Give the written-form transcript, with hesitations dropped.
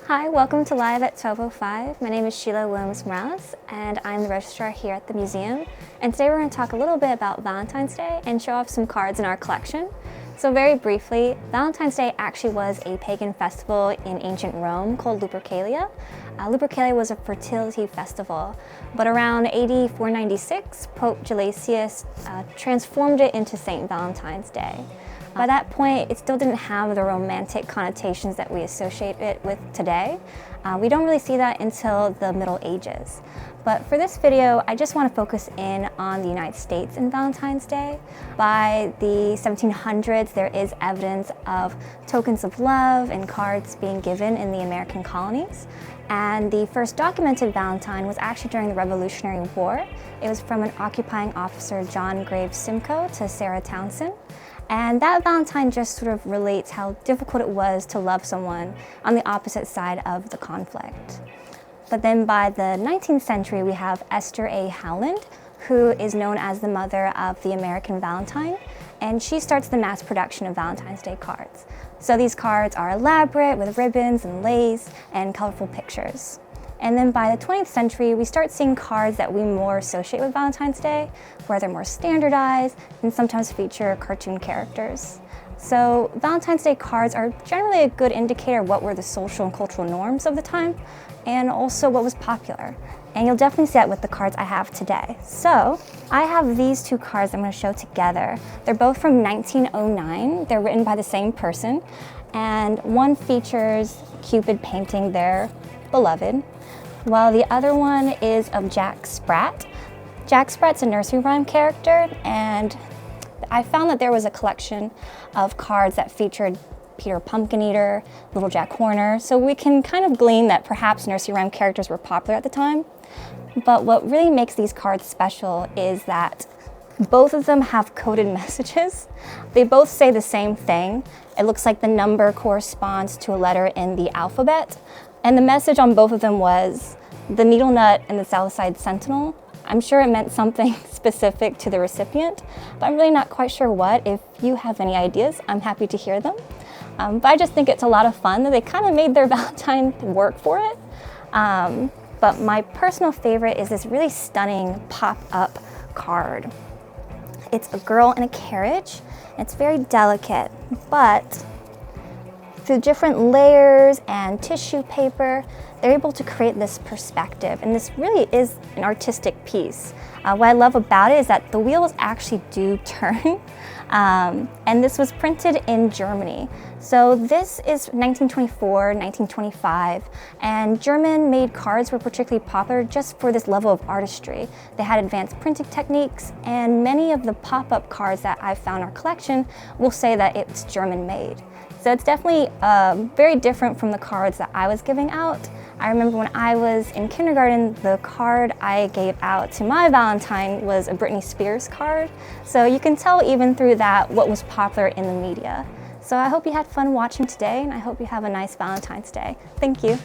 Hi, welcome to Live at 12:05. My name is Sheila Williams-Morales, and I'm the registrar here at the museum. And today we're going to talk a little bit about Valentine's Day and show off some cards in our collection. So very briefly, Valentine's Day actually was a pagan festival in ancient Rome called Lupercalia. Lupercalia was a fertility festival, but around AD 496, Pope Gelasius transformed it into Saint Valentine's Day. By that point, it still didn't have the romantic connotations that we associate it with today. We don't really see that until the Middle Ages. But for this video, I just want to focus in on the United States and Valentine's Day. By the 1700s, there is evidence of tokens of love and cards being given in the American colonies. And the first documented Valentine was actually during the Revolutionary War. It was from an occupying officer, John Graves Simcoe, to Sarah Townsend. And that Valentine just sort of relates how difficult it was to love someone on the opposite side of the conflict. But then by the 19th century, we have Esther A. Howland, who is known as the mother of the American Valentine, and she starts the mass production of Valentine's Day cards. So these cards are elaborate with ribbons and lace and colorful pictures. And then by the 20th century, we start seeing cards that we more associate with Valentine's Day, where they're more standardized and sometimes feature cartoon characters. So Valentine's Day cards are generally a good indicator of what were the social and cultural norms of the time, and also what was popular. And you'll definitely see that with the cards I have today. So I have these two cards I'm going to show together. They're both from 1909. They're written by the same person, and one features Cupid painting their beloved, while the other one is of Jack Sprat. Jack Sprat's a nursery rhyme character, and I found that there was a collection of cards that featured Peter Pumpkin Eater, Little Jack Horner, so we can kind of glean that perhaps nursery rhyme characters were popular at the time. But what really makes these cards special is that both of them have coded messages. They both say the same thing. It looks like the number corresponds to a letter in the alphabet. And the message on both of them was the needle nut and the South Side Sentinel. I'm sure it meant something specific to the recipient, but I'm really not quite sure what. If you have any ideas, I'm happy to hear them. But I just think it's a lot of fun that they kind of made their Valentine work for it. But my personal favorite is this really stunning pop-up card. It's a girl in a carriage. It's very delicate, but through different layers and tissue paper, they're able to create this perspective, and this really is an artistic piece. What I love about it is that the wheels actually do turn, and this was printed in Germany. So this is 1924, 1925, and German-made cards were particularly popular just for this level of artistry. They had advanced printing techniques, and many of the pop-up cards that I've found in our collection will say that it's German-made. So it's definitely very different from the cards that I was giving out. I remember when I was in kindergarten, the card I gave out to my Valentine was a Britney Spears card. So you can tell even through that what was popular in the media. So I hope you had fun watching today, and I hope you have a nice Valentine's Day. Thank you.